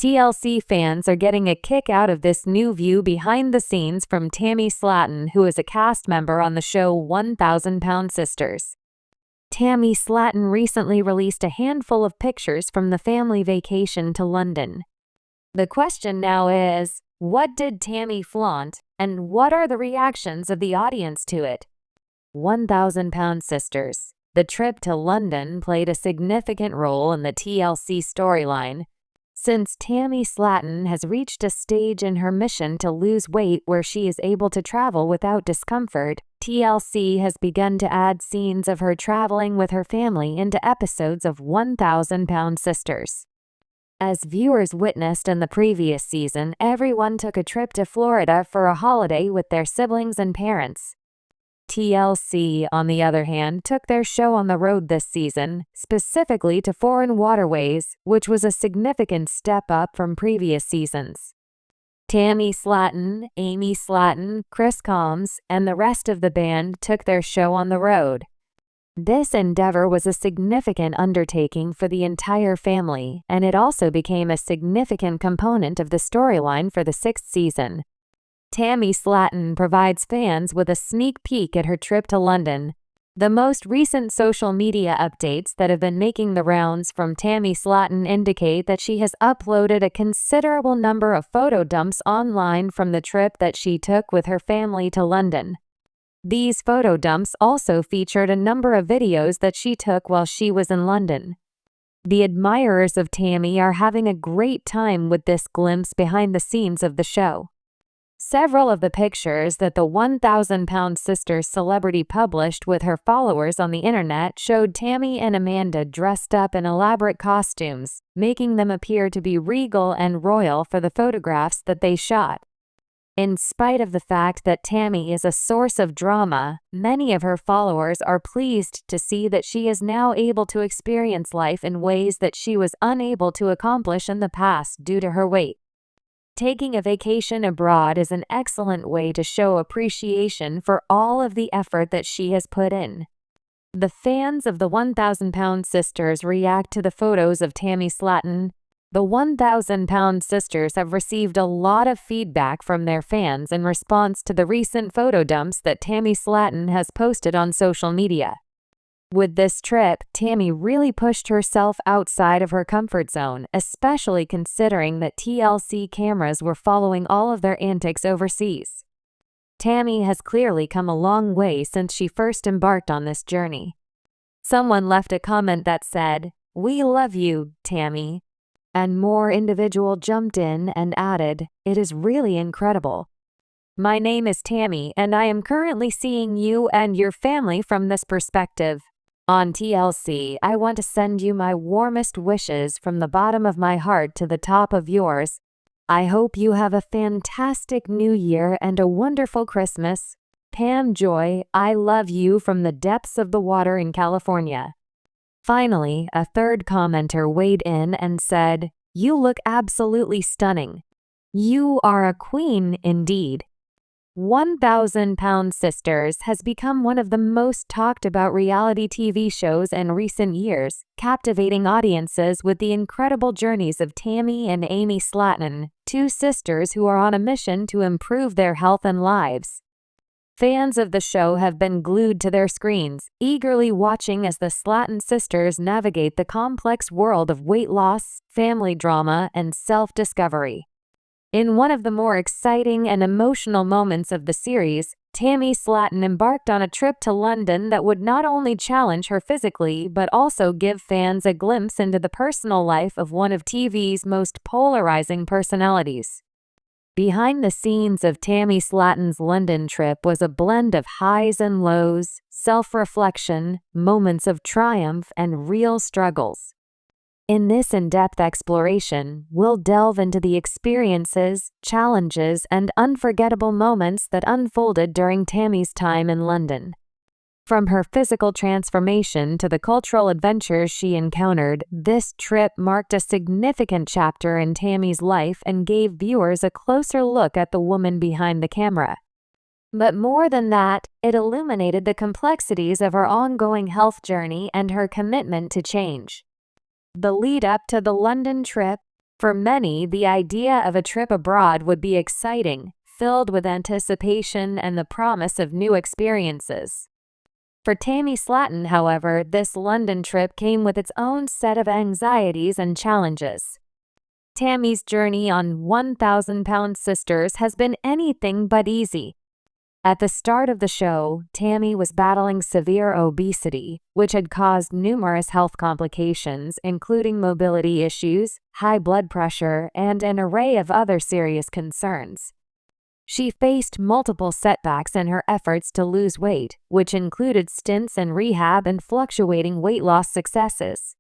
TLC fans are getting a kick out of this new view behind the scenes from Tammy Slaton, who is a cast member on the show 1,000-Pound Sisters. Tammy Slaton recently released a handful of pictures from the family vacation to London. The question now is, what did Tammy flaunt, and what are the reactions of the audience to it? 1,000-Pound Sisters. The trip to London played a significant role in the TLC storyline, since Tammy Slaton has reached a stage in her mission to lose weight where she is able to travel without discomfort. TLC has begun to add scenes of her traveling with her family into episodes of 1,000-Pound Sisters. As viewers witnessed in the previous season, everyone took a trip to Florida for a holiday with their siblings and parents. TLC, on the other hand, took their show on the road this season, specifically to foreign waterways, which was a significant step up from previous seasons. Tammy Slaton, Amy Slaton, Chris Combs, and the rest of the band took their show on the road. This endeavor was a significant undertaking for the entire family, and it also became a significant component of the storyline for the 6th season. Tammy Slaton provides fans with a sneak peek at her trip to London. The most recent social media updates that have been making the rounds from Tammy Slaton indicate that she has uploaded a considerable number of photo dumps online from the trip that she took with her family to London. These photo dumps also featured a number of videos that she took while she was in London. The admirers of Tammy are having a great time with this glimpse behind the scenes of the show. Several of the pictures that the 1,000-Pound Sisters celebrity published with her followers on the internet showed Tammy and Amanda dressed up in elaborate costumes, making them appear to be regal and royal for the photographs that they shot. In spite of the fact that Tammy is a source of drama, many of her followers are pleased to see that she is now able to experience life in ways that she was unable to accomplish in the past due to her weight. Taking a vacation abroad is an excellent way to show appreciation for all of the effort that she has put in. The fans of the 1,000-Pound Sisters react to the photos of Tammy Slaton. The 1,000-Pound Sisters have received a lot of feedback from their fans in response to the recent photo dumps that Tammy Slaton has posted on social media. With this trip, Tammy really pushed herself outside of her comfort zone, especially considering that TLC cameras were following all of their antics overseas. Tammy has clearly come a long way since she first embarked on this journey. Someone left a comment that said, "We love you, Tammy." And more individual jumped in and added, "It is really incredible. My name is Tammy, and I am currently seeing you and your family from this perspective. On TLC, I want to send you my warmest wishes from the bottom of my heart to the top of yours. I hope you have a fantastic New Year and a wonderful Christmas. Pam Joy, I love you from the depths of the water in California." Finally, a third commenter weighed in and said, "You look absolutely stunning. You are a queen indeed." 1,000-Pound Sisters has become one of the most talked about reality TV shows in recent years, captivating audiences with the incredible journeys of Tammy and Amy Slaton, two sisters who are on a mission to improve their health and lives. Fans of the show have been glued to their screens, eagerly watching as the Slaton sisters navigate the complex world of weight loss, family drama, and self-discovery. In one of the more exciting and emotional moments of the series, Tammy Slaton embarked on a trip to London that would not only challenge her physically but also give fans a glimpse into the personal life of one of TV's most polarizing personalities. Behind the scenes of Tammy Slaton's London trip was a blend of highs and lows, self-reflection, moments of triumph, and real struggles. In this in-depth exploration, we'll delve into the experiences, challenges, and unforgettable moments that unfolded during Tammy's time in London. From her physical transformation to the cultural adventures she encountered, this trip marked a significant chapter in Tammy's life and gave viewers a closer look at the woman behind the camera. But more than that, it illuminated the complexities of her ongoing health journey and her commitment to change. The lead-up to the London trip, For many, the idea of a trip abroad would be exciting, filled with anticipation and the promise of new experiences. For Tammy Slaton, however, this London trip came with its own set of anxieties and challenges. Tammy's journey on 1,000-Pound Sisters has been anything but easy. At the start of the show, Tammy was battling severe obesity, which had caused numerous health complications, including mobility issues, high blood pressure, and an array of other serious concerns. She faced multiple setbacks in her efforts to lose weight, which included stints in rehab and fluctuating weight loss successes.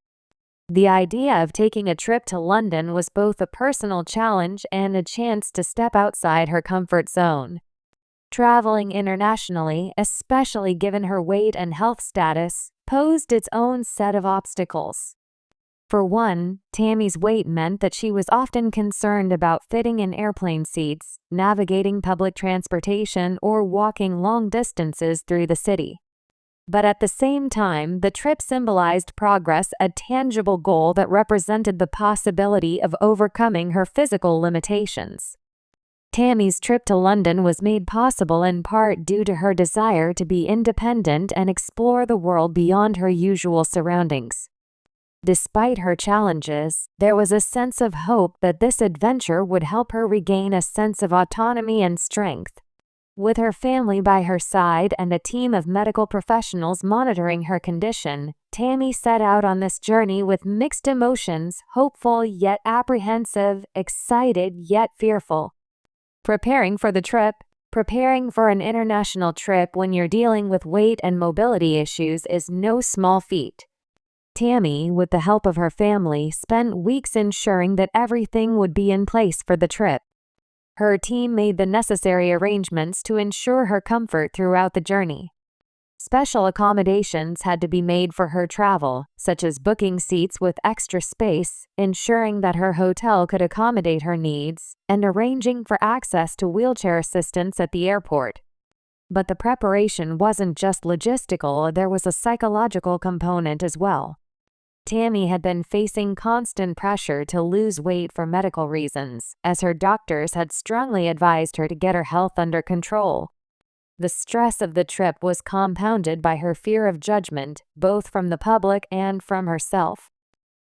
The idea of taking a trip to London was both a personal challenge and a chance to step outside her comfort zone. Traveling internationally, especially given her weight and health status, posed its own set of obstacles. For one, Tammy's weight meant that she was often concerned about fitting in airplane seats, navigating public transportation, or walking long distances through the city. But at the same time, the trip symbolized progress, a tangible goal that represented the possibility of overcoming her physical limitations. Tammy's trip to London was made possible in part due to her desire to be independent and explore the world beyond her usual surroundings. Despite her challenges, there was a sense of hope that this adventure would help her regain a sense of autonomy and strength. With her family by her side and a team of medical professionals monitoring her condition, Tammy set out on this journey with mixed emotions, hopeful yet apprehensive, excited yet fearful. Preparing for the trip. Preparing for an international trip when you're dealing with weight and mobility issues is no small feat. Tammy, with the help of her family, spent weeks ensuring that everything would be in place for the trip. Her team made the necessary arrangements to ensure her comfort throughout the journey. Special accommodations had to be made for her travel, such as booking seats with extra space, ensuring that her hotel could accommodate her needs, and arranging for access to wheelchair assistance at the airport. But the preparation wasn't just logistical, there was a psychological component as well. Tammy had been facing constant pressure to lose weight for medical reasons, as her doctors had strongly advised her to get her health under control. The stress of the trip was compounded by her fear of judgment, both from the public and from herself.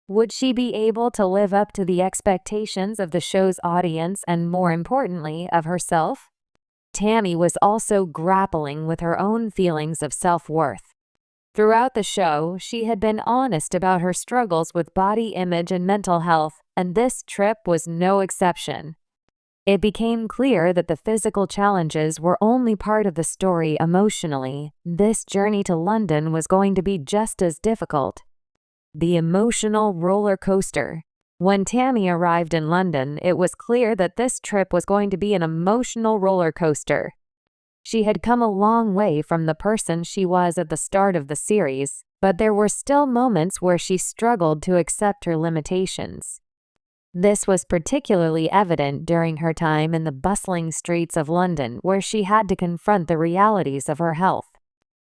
Would she be able to live up to the expectations of the show's audience and, more importantly, of herself? Tammy was also grappling with her own feelings of self-worth. Throughout the show, she had been honest about her struggles with body image and mental health, and this trip was no exception. It became clear that the physical challenges were only part of the story emotionally. This journey to London was going to be just as difficult. The emotional roller coaster. When Tammy arrived in London, it was clear that this trip was going to be an emotional roller coaster. She had come a long way from the person she was at the start of the series, but there were still moments where she struggled to accept her limitations. This was particularly evident during her time in the bustling streets of London, where she had to confront the realities of her health.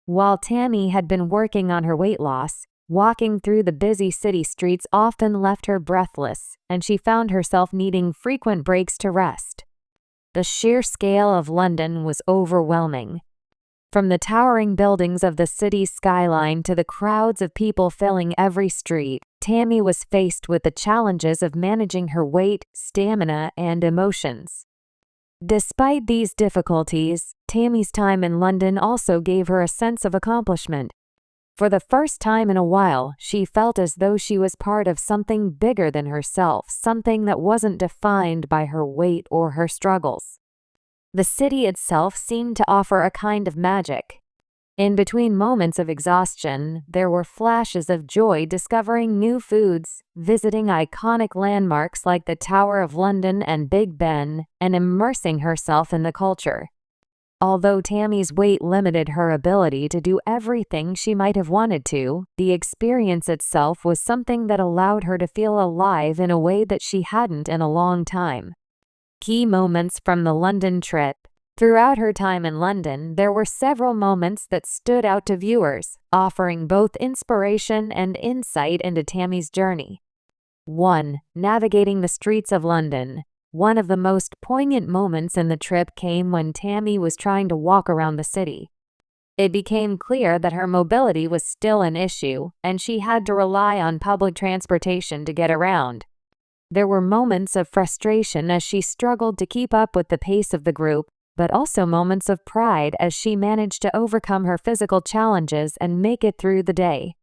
While Tammy had been working on her weight loss, walking through the busy city streets often left her breathless, and she found herself needing frequent breaks to rest. The sheer scale of London was overwhelming. From the towering buildings of the city's skyline to the crowds of people filling every street, Tammy was faced with the challenges of managing her weight, stamina, and emotions. Despite these difficulties, Tammy's time in London also gave her a sense of accomplishment. For the first time in a while, she felt as though she was part of something bigger than herself, something that wasn't defined by her weight or her struggles. The city itself seemed to offer a kind of magic. In between moments of exhaustion, there were flashes of joy discovering new foods, visiting iconic landmarks like the Tower of London and Big Ben, and immersing herself in the culture. Although Tammy's weight limited her ability to do everything she might have wanted to, the experience itself was something that allowed her to feel alive in a way that she hadn't in a long time. Key moments from the London trip. Throughout her time in London, there were several moments that stood out to viewers, offering both inspiration and insight into Tammy's journey. 1. Navigating the streets of London. One of the most poignant moments in the trip came when Tammy was trying to walk around the city. It became clear that her mobility was still an issue, and she had to rely on public transportation to get around. There were moments of frustration as she struggled to keep up with the pace of the group, but also moments of pride as she managed to overcome her physical challenges and make it through the day.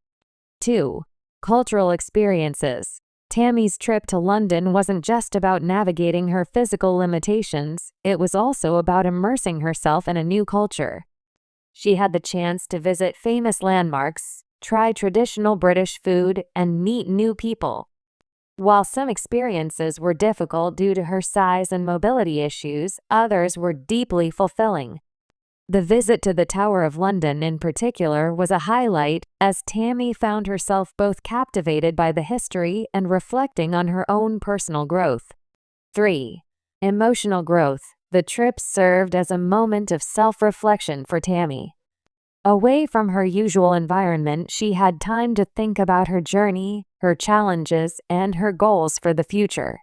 2. Cultural experiences. Tammy's trip to London wasn't just about navigating her physical limitations, it was also about immersing herself in a new culture. She had the chance to visit famous landmarks, try traditional British food, and meet new people. While some experiences were difficult due to her size and mobility issues, others were deeply fulfilling. The visit to the Tower of London in particular was a highlight, as Tammy found herself both captivated by the history and reflecting on her own personal growth. 3. Emotional growth. The trip served as a moment of self-reflection for Tammy. Away from her usual environment, she had time to think about her journey, her challenges, and her goals for the future.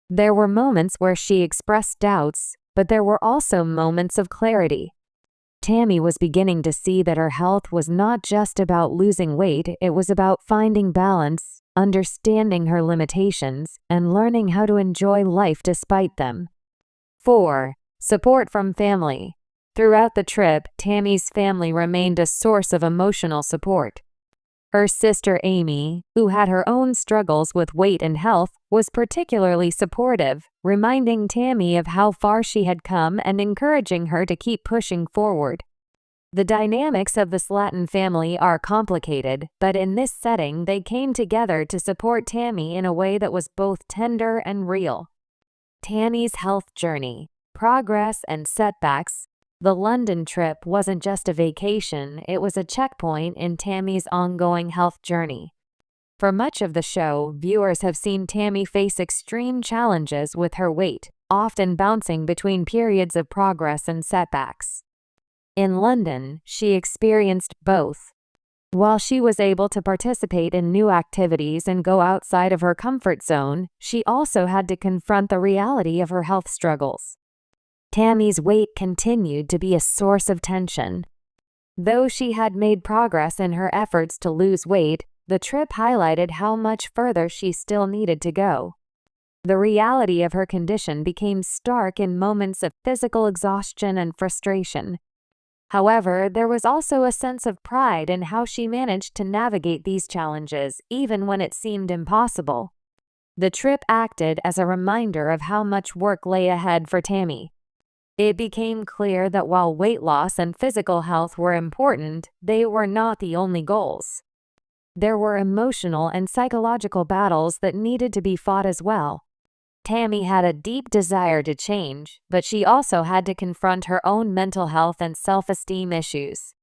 There were moments where she expressed doubts, but there were also moments of clarity. Tammy was beginning to see that her health was not just about losing weight, it was about finding balance, understanding her limitations, and learning how to enjoy life despite them. 4. Support from family. Throughout the trip, Tammy's family remained a source of emotional support. Her sister Amy, who had her own struggles with weight and health, was particularly supportive, reminding Tammy of how far she had come and encouraging her to keep pushing forward. The dynamics of the Slaton family are complicated, but in this setting they came together to support Tammy in a way that was both tender and real. Tammy's health journey, progress, and setbacks. The London trip wasn't just a vacation, it was a checkpoint in Tammy's ongoing health journey. For much of the show, viewers have seen Tammy face extreme challenges with her weight, often bouncing between periods of progress and setbacks. In London, she experienced both. While she was able to participate in new activities and go outside of her comfort zone, she also had to confront the reality of her health struggles. Tammy's weight continued to be a source of tension. Though she had made progress in her efforts to lose weight, the trip highlighted how much further she still needed to go. The reality of her condition became stark in moments of physical exhaustion and frustration. However, there was also a sense of pride in how she managed to navigate these challenges, even when it seemed impossible. The trip acted as a reminder of how much work lay ahead for Tammy. It became clear that while weight loss and physical health were important, they were not the only goals. There were emotional and psychological battles that needed to be fought as well. Tammy had a deep desire to change, but she also had to confront her own mental health and self-esteem issues.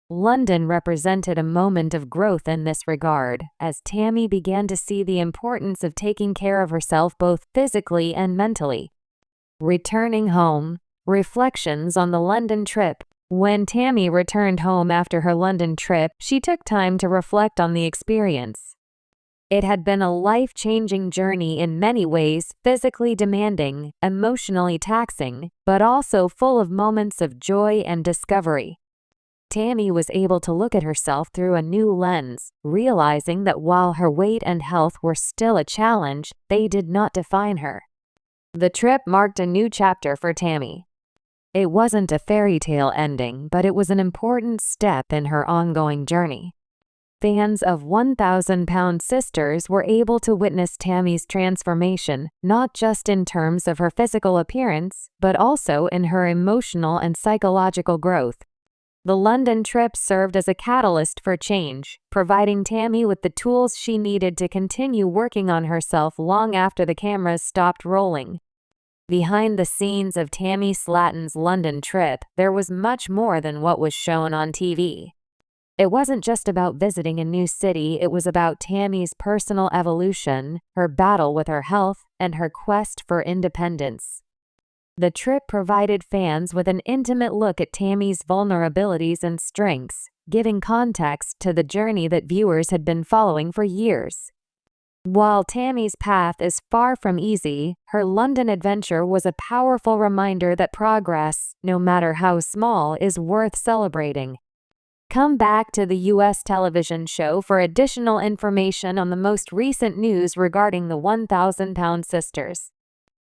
London represented a moment of growth in this regard, as Tammy began to see the importance of taking care of herself both physically and mentally. Returning home. Reflections on the London trip. When Tammy returned home after her London trip, she took time to reflect on the experience. It had been a life-changing journey in many ways, physically demanding, emotionally taxing, but also full of moments of joy and discovery. Tammy was able to look at herself through a new lens, realizing that while her weight and health were still a challenge, they did not define her. The trip marked a new chapter for Tammy. It wasn't a fairy tale ending, but it was an important step in her ongoing journey. Fans of 1,000-Pound Sisters were able to witness Tammy's transformation, not just in terms of her physical appearance, but also in her emotional and psychological growth. The London trip served as a catalyst for change, providing Tammy with the tools she needed to continue working on herself long after the cameras stopped rolling. Behind the scenes of Tammy Slaton's London trip, there was much more than what was shown on TV. It wasn't just about visiting a new city, it was about Tammy's personal evolution, her battle with her health, and her quest for independence. The trip provided fans with an intimate look at Tammy's vulnerabilities and strengths, giving context to the journey that viewers had been following for years. While Tammy's path is far from easy, her London adventure was a powerful reminder that progress, no matter how small, is worth celebrating. Come back to the US television show for additional information on the most recent news regarding the 1,000-pound sisters.